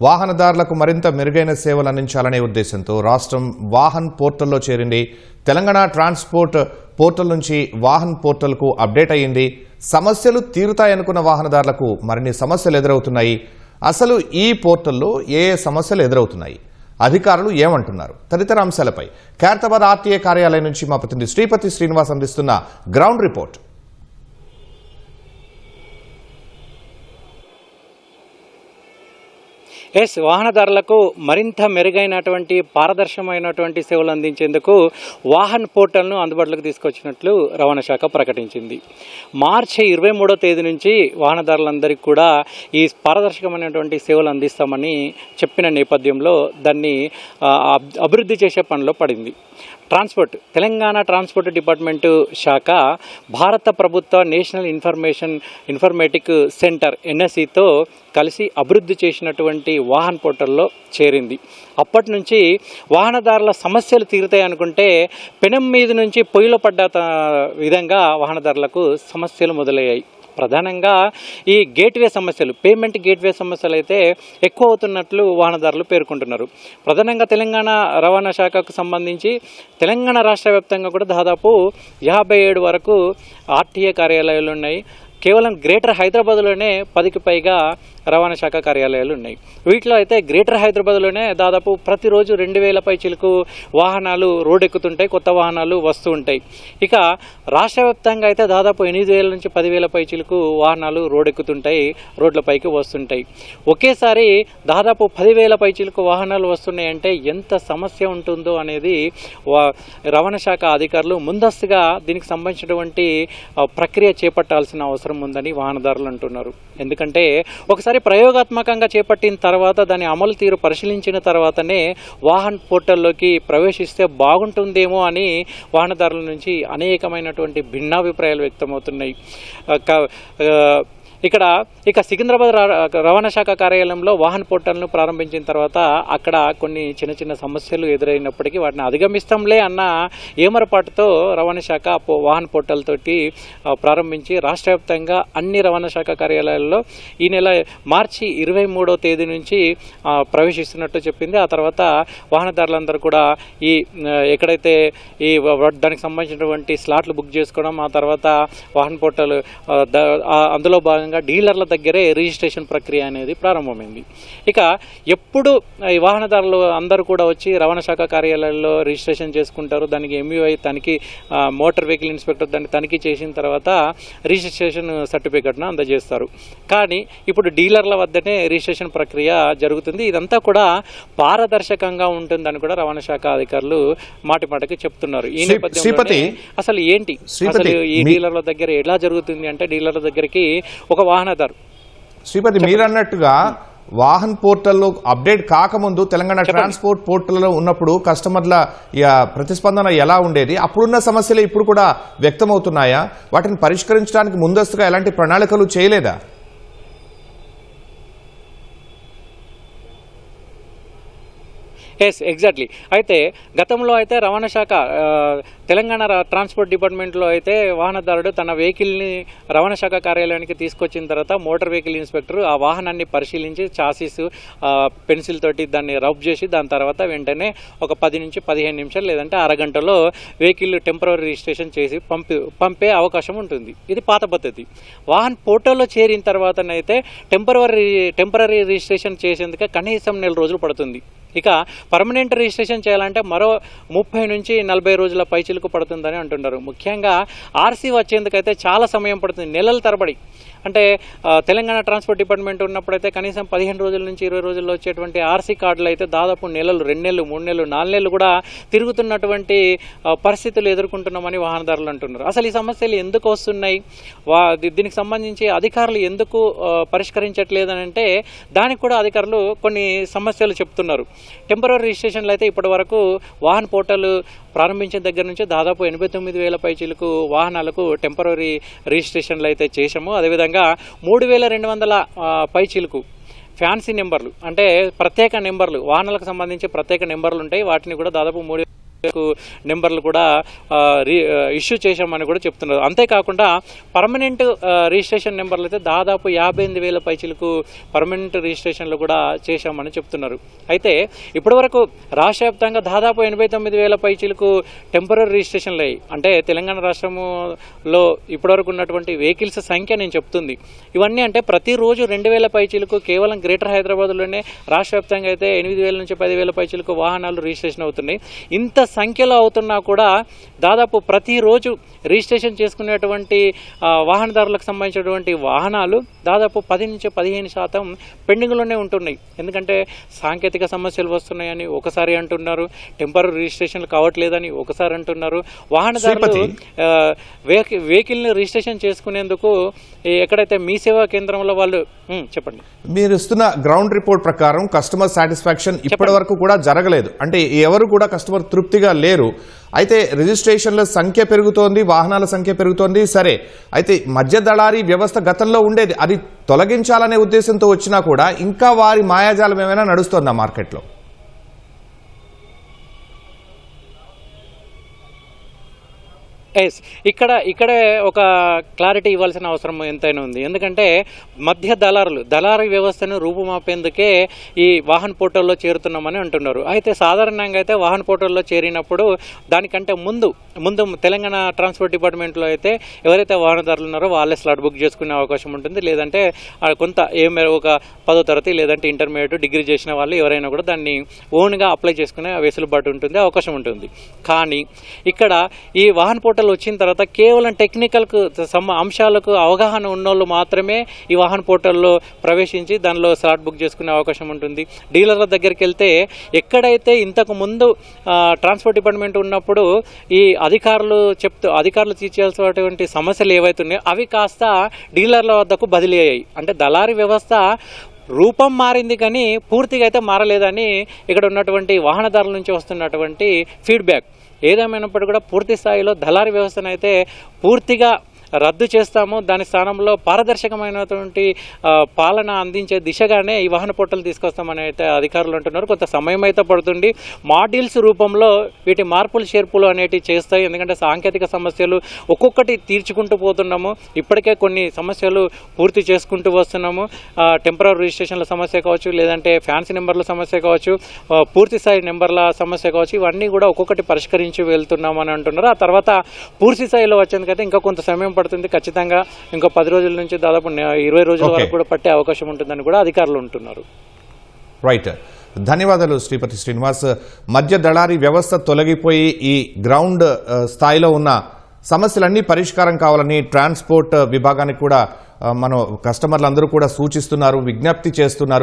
వాహనదారులకు మరింత మెరుగైన సేవలు అందించాలనే ఉద్దేశంతో రాష్ట్రం వాహన్ పోర్టల్లో చేరింది. తెలంగాణ ట్రాన్స్పోర్ట్ పోర్టల్ నుంచి వాహన్ పోర్టల్కు అప్డేట్ అయ్యింది. సమస్యలు తీరుతాయనుకున్న వాహనదారులకు మరిన్ని సమస్యలు ఎదురవుతున్నాయి. అసలు ఈ పోర్టల్లో ఏ సమస్యలు ఎదురవుతున్నాయి, అధికారులు ఏమంటున్నారు తదితర అంశాలపై ఖైరతాబాద్ ఆర్టీఏ కార్యాలయం నుంచి మా ప్రతినిధి శ్రీపతి శ్రీనివాస్ అందిస్తున్న గ్రౌండ్ రిపోర్ట్. వాహనదారులకు మరింత మెరుగైనటువంటి పారదర్శకమైనటువంటి సేవలు అందించేందుకు వాహన్ పోర్టల్ను అందుబాటులోకి తీసుకొచ్చినట్లు రవాణా శాఖ ప్రకటించింది. మార్చి 23వ తేదీ నుంచి వాహనదారులందరికీ కూడా ఈ పారదర్శకమైనటువంటి సేవలు అందిస్తామని చెప్పిన నేపథ్యంలో దాన్ని అభివృద్ధి చేసే పనిలో పడింది. తెలంగాణ ట్రాన్స్పోర్ట్ డిపార్ట్మెంటు శాఖ భారత ప్రభుత్వ నేషనల్ ఇన్ఫర్మేటిక్ సెంటర్ NSEతో కలిసి అభివృద్ధి చేసినటువంటి వాహన్ పోర్టల్లో చేరింది. అప్పటి నుంచి వాహనదారుల సమస్యలు తీరుతాయి అనుకుంటే పెనం మీద నుంచి పొయ్యిలో పడ్డ విధంగా వాహనదారులకు సమస్యలు మొదలయ్యాయి. ప్రధానంగా ఈ గేట్వే సమస్యలు, పేమెంట్ గేట్వే సమస్యలు అయితే ఎక్కువ అవుతున్నట్లు వాహనదారులు పేర్కొంటున్నారు. ప్రధానంగా తెలంగాణ రవాణా శాఖకు సంబంధించి తెలంగాణ రాష్ట్ర వ్యాప్తంగా కూడా దాదాపు 57 వరకు ఆర్టీఏ కార్యాలయాలు ఉన్నాయి. కేవలం గ్రేటర్ హైదరాబాద్లోనే 10కి పైగా రవాణా శాఖ కార్యాలయాలు ఉన్నాయి. వీటిలో అయితే గ్రేటర్ హైదరాబాద్లోనే దాదాపు ప్రతిరోజు 2000 పైచిలకు వాహనాలు రోడ్ ఎక్కుతుంటాయి, కొత్త వాహనాలు వస్తూ ఉంటాయి. ఇక రాష్ట్ర వ్యాప్తంగా అయితే దాదాపు 8000 నుంచి 10,000 పైచిలకు వాహనాలు రోడ్ ఎక్కుతుంటాయి, రోడ్లపైకి వస్తుంటాయి. ఒకేసారి దాదాపు 10,000 పైచిలకు వాహనాలు వస్తున్నాయంటే ఎంత సమస్య ఉంటుందో అనేది రవాణా శాఖ అధికారులు ముందస్తుగా దీనికి సంబంధించినటువంటి ప్రక్రియ చేపట్టాల్సిన అవసరం ఉందని వాహనదారులు అంటున్నారు. ఎందుకంటే ఒకసారి ప్రయోగాత్మకంగా చేపట్టిన తర్వాత దాని అమలు తీరు పరిశీలించిన తర్వాతనే వాహన్ పోర్టల్లోకి ప్రవేశిస్తే బాగుంటుందేమో అని వాహనదారుల నుంచి అనేకమైనటువంటి భిన్నాభిప్రాయాలు వ్యక్తమవుతున్నాయి. ఇక సికింద్రాబాద్ రవాణా శాఖ కార్యాలయంలో వాహన్ పోర్టల్ను ప్రారంభించిన తర్వాత అక్కడ కొన్ని చిన్న సమస్యలు ఎదురైనప్పటికీ వాటిని అధిగమిస్తాంలే అన్న ఏమరపాటుతో రవాణా శాఖ వాహన్ పోర్టల్ తోటి ప్రారంభించి రాష్ట్ర వ్యాప్తంగా అన్ని రవాణా శాఖ కార్యాలయాల్లో ఈ నెల మార్చి 23వ తేదీ నుంచి ప్రవేశిస్తున్నట్టు చెప్పింది. ఆ తర్వాత వాహనదారులందరూ కూడా ఎక్కడైతే దానికి సంబంధించినటువంటి స్లాట్లు బుక్ చేసుకోవడం, ఆ తర్వాత వాహన్ పోర్టల్ అందులో భాగంగా డీలర్ల దగ్గరే రిజిస్ట్రేషన్ ప్రక్రియ అనేది ప్రారంభమైంది. ఇక ఎప్పుడు ఈ వాహనదారులు అందరూ కూడా వచ్చి రవాణా శాఖ కార్యాలయాల్లో రిజిస్ట్రేషన్ చేసుకుంటారు. దానికి MUI తనిఖీ, మోటార్ వెహికల్ ఇన్స్పెక్టర్ దాన్ని తనిఖీ చేసిన తర్వాత రిజిస్ట్రేషన్ సర్టిఫికెట్ను అందజేస్తారు. కానీ ఇప్పుడు డీలర్ల వద్దనే రిజిస్ట్రేషన్ ప్రక్రియ జరుగుతుంది. ఇదంతా కూడా పారదర్శకంగా ఉంటుందని కూడా రవాణా శాఖ అధికారులు మాటిమాటికి చెప్తున్నారు. ఈ నేపథ్యంలో అసలు ఏంటి, అసలు ఈ డీలర్ల దగ్గర ఎలా జరుగుతుంది అంటే డీలర్ల దగ్గరికి ఒక వాహనదారు శ్రీపతి మీరన్నట్టుగా వాహన్ పోర్టల్లో అప్డేట్ కాకముందు తెలంగాణ ట్రాన్స్పోర్ట్ పోర్టల్లో ఉన్నప్పుడు కస్టమర్ల ప్రతిస్పందన ఎలా ఉండేది? అప్పుడున్న సమస్యలు ఇప్పుడు కూడా వ్యక్తమవుతున్నాయా? వాటిని పరిష్కరించడానికి ముందస్తుగా ఎలాంటి ప్రణాళికలు చేయలేదా? ఎగ్జాక్ట్లీ. అయితే గతంలో అయితే రవాణా శాఖ తెలంగాణ ట్రాన్స్పోర్ట్ డిపార్ట్మెంట్లో అయితే వాహనదారుడు తన వెహికల్ని రవాణా శాఖ కార్యాలయానికి తీసుకొచ్చిన తర్వాత మోటార్ వెహికల్ ఇన్స్పెక్టర్ ఆ వాహనాన్ని పరిశీలించి చాసీస్ పెన్సిల్ తోటి దాన్ని రబ్ చేసి దాని తర్వాత వెంటనే ఒక 10 నుంచి 15 నిమిషాలు లేదంటే అరగంటలో వెహికల్ టెంపరరీ రిజిస్ట్రేషన్ చేసి పంపే అవకాశం ఉంటుంది. ఇది పాత పద్ధతి. వాహన్ పోర్టల్లో చేరిన తర్వాతనైతే టెంపరరీ రిజిస్ట్రేషన్ చేసేందుకు కనీసం 1 నెల రోజులు పడుతుంది. ఇక పర్మనెంట్ రిజిస్ట్రేషన్ చేయాలంటే మరో 30 నుంచి 40 రోజుల పైచిలకు పడుతుందని అంటున్నారు. ముఖ్యంగా RC వచ్చేందుకైతే చాలా సమయం పడుతుంది, నెలల తరబడి. అంటే తెలంగాణ ట్రాన్స్పోర్ట్ డిపార్ట్మెంట్ ఉన్నప్పుడైతే కనీసం 15 రోజుల నుంచి 20 రోజుల్లో వచ్చేటువంటి RC కార్డులు అయితే దాదాపు నెలలు, 2 నెలలు, 3 నెలలు, 4 నెలలు కూడా తిరుగుతున్నటువంటి పరిస్థితులు ఎదుర్కొంటున్నామని వాహనదారులు అంటున్నారు. అసలు ఈ సమస్యలు ఎందుకు వస్తున్నాయి, దీనికి సంబంధించి అధికారులు ఎందుకు పరిష్కరించట్లేదని అంటే దానికి కూడా అధికారులు కొన్ని సమస్యలు చెప్తున్నారు. టెంపరరీ రిజిస్ట్రేషన్లు అయితే ఇప్పటి వరకు వాహన్ పోర్టల్ ప్రారంభించిన దగ్గర నుంచి దాదాపు 89,000 పైచీలకు వాహనాలకు టెంపరరీ రిజిస్ట్రేషన్లు అయితే చేశాము. అదేవిధంగా 3,200 పైచీలకు ఫ్యాన్సీ నెంబర్లు, అంటే ప్రత్యేక నెంబర్లు, వాహనాలకు సంబంధించి ప్రత్యేక నెంబర్లు ఉంటాయి. వాటిని కూడా దాదాపు నెంబర్లు కూడా ఇష్యూ చేశామని కూడా చెప్తున్నారు. అంతేకాకుండా పర్మనెంట్ రిజిస్ట్రేషన్ నెంబర్లు అయితే దాదాపు 58,000 పైచీలకు పర్మనెంట్ రిజిస్ట్రేషన్లు కూడా చేశామని చెప్తున్నారు. అయితే ఇప్పటివరకు రాష్ట్ర వ్యాప్తంగా దాదాపు 89,000 పైచీలకు టెంపరీ రిజిస్ట్రేషన్లు అయ్యాయి. అంటే తెలంగాణ రాష్ట్రంలో ఇప్పటివరకు ఉన్నటువంటి వెహికల్స్ సంఖ్య నేను చెప్తుంది. ఇవన్నీ అంటే ప్రతిరోజు 2,000 పైచీలకు కేవలం గ్రేటర్ హైదరాబాద్లోనే రాష్ట్ర వ్యాప్తంగా అయితే 8,000 నుంచి 10,000 పైచీలకు వాహనాలు రిజిస్ట్రేషన్ అవుతున్నాయి. ఇంత సంఖ్యలో అవుతున్నా కూడా దాదాపు ప్రతిరోజు రిజిస్ట్రేషన్ చేసుకునేటువంటి వాహనదారులకు సంబంధించినటువంటి వాహనాలు దాదాపు 10 నుంచి 15% పెండింగ్లోనే ఉంటున్నాయి. ఎందుకంటే సాంకేతిక సమస్యలు వస్తున్నాయని ఒకసారి అంటున్నారు, టెంపరీ రిజిస్ట్రేషన్లు కావట్లేదని ఒకసారి అంటున్నారు. వాహనదారులు వెహికల్ని రిజిస్ట్రేషన్ చేసుకునేందుకు ఎక్కడైతే మీ సేవా కేంద్రంలో వాళ్ళు చెప్పండి. మీరు ఇస్తున్న గ్రౌండ్ రిపోర్ట్ ప్రకారం కస్టమర్ సాటిస్ఫాక్షన్ ఇప్పటి వరకు కూడా జరగలేదు. అంటే ఎవరు కూడా కస్టమర్ తృప్తిగా లేరు. అయితే రిజిస్ట్రేషన్ల సంఖ్య పెరుగుతోంది, వాహనాల సంఖ్య పెరుగుతోంది. సరే, అయితే మధ్య దళారీ వ్యవస్థ గతంలో ఉండేది, అది తొలగించాలనే ఉద్దేశంతో వచ్చినా కూడా ఇంకా వారి మాయాజాలం ఏమైనా నడుస్తోందా మార్కెట్లో? ఇక్కడే ఒక క్లారిటీ ఇవ్వాల్సిన అవసరం ఎంతైనా ఉంది. ఎందుకంటే మధ్య దళారీ వ్యవస్థను రూపుమాపేందుకే ఈ వాహన్ పోర్టల్లో చేరుతున్నామని అంటున్నారు. అయితే సాధారణంగా అయితే వాహన్ పోర్టల్లో చేరినప్పుడు దానికంటే ముందు తెలంగాణ ట్రాన్స్పోర్ట్ డిపార్ట్మెంట్లో అయితే ఎవరైతే వాహనదారులు ఉన్నారో వాళ్ళే స్లాట్ బుక్ చేసుకునే అవకాశం ఉంటుంది. లేదంటే కొంత ఒక 10వ తరగతి లేదంటే ఇంటర్మీడియట్ డిగ్రీ చేసిన వాళ్ళు ఎవరైనా కూడా దాన్ని ఓన్గా అప్లై చేసుకునే వెసులుబాటు ఉంటుంది, అవకాశం ఉంటుంది. కానీ ఇక్కడ ఈ వాహన్ పోర్టల్ వచ్చిన తర్వాత కేవలం టెక్నికల్ అంశాలకు అవగాహన ఉన్నోళ్ళు మాత్రమే ఈ వాహన్ పోర్టల్లో ప్రవేశించి దానిలో స్లాట్ బుక్ చేసుకునే అవకాశం ఉంటుంది. డీలర్ల దగ్గరికి వెళ్తే ఎక్కడైతే ఇంతకు ముందు ట్రాన్స్పోర్ట్ డిపార్ట్మెంట్ ఉన్నప్పుడు ఈ అధికారులు తీర్చాల్సినటువంటి సమస్యలు ఏవైతే ఉన్నాయో అవి కాస్త డీలర్ల వద్దకు బదిలీ అయ్యాయి. అంటే దళారీ వ్యవస్థ రూపం మారింది కానీ పూర్తిగా అయితే మారలేదని ఇక్కడ ఉన్నటువంటి వాహనదారుల నుంచి వస్తున్నటువంటి ఫీడ్బ్యాక్. ఏదేమైనప్పటికీ కూడా పూర్తి స్థాయిలో దళారీ వ్యవస్థను అయితే పూర్తిగా రద్దు చేస్తాము, దాని స్థానంలో పారదర్శకమైనటువంటి పాలన అందించే దిశగానే ఈ వాహన పోర్టల్ తీసుకొస్తామని అయితే అధికారులు అంటున్నారు. కొంత సమయం అయితే పడుతుంది. మాడ్యూల్స్ రూపంలో వీటి మార్పులు చేర్పులు అనేటివి చేస్తాయి. ఎందుకంటే సాంకేతిక సమస్యలు ఒక్కొక్కటి తీర్చుకుంటూ పోతున్నాము. ఇప్పటికే కొన్ని సమస్యలు పూర్తి చేసుకుంటూ వస్తున్నాము. టెంపరీ రిజిస్ట్రేషన్ల సమస్య కావచ్చు, లేదంటే ఫ్యాన్సీ నెంబర్ల సమస్య కావచ్చు, పూర్తి స్థాయి నెంబర్ల సమస్య కావచ్చు, ఇవన్నీ కూడా ఒక్కొక్కటి పరిష్కరించి వెళ్తున్నామని అంటున్నారు. ఆ తర్వాత పూర్తి స్థాయిలో వచ్చేందుకైతే ఇంకా కొంత సమయం పడుతుంది. ఖచ్చితంగా ఇంకో 10 రోజుల నుంచి దాదాపు 20 రోజుల వరకు కూడా పట్టే అవకాశం ఉంటుందని కూడా అధికారులు ఉంటున్నారు. రైట్, ధన్యవాదాలు శ్రీపతి శ్రీనివాస్. మధ్య దళారీ వ్యవస్థ తొలగిపోయి ఈ గ్రౌండ్ స్థాయిలో ఉన్న సమస్యలన్నీ పరిష్కారం కావాలని ట్రాన్స్పోర్ట్ విభాగానికి కూడా మన కస్టమర్లందరూ కూడా సూచిస్తున్నారు, విజ్ఞప్తి చేస్తున్నారు.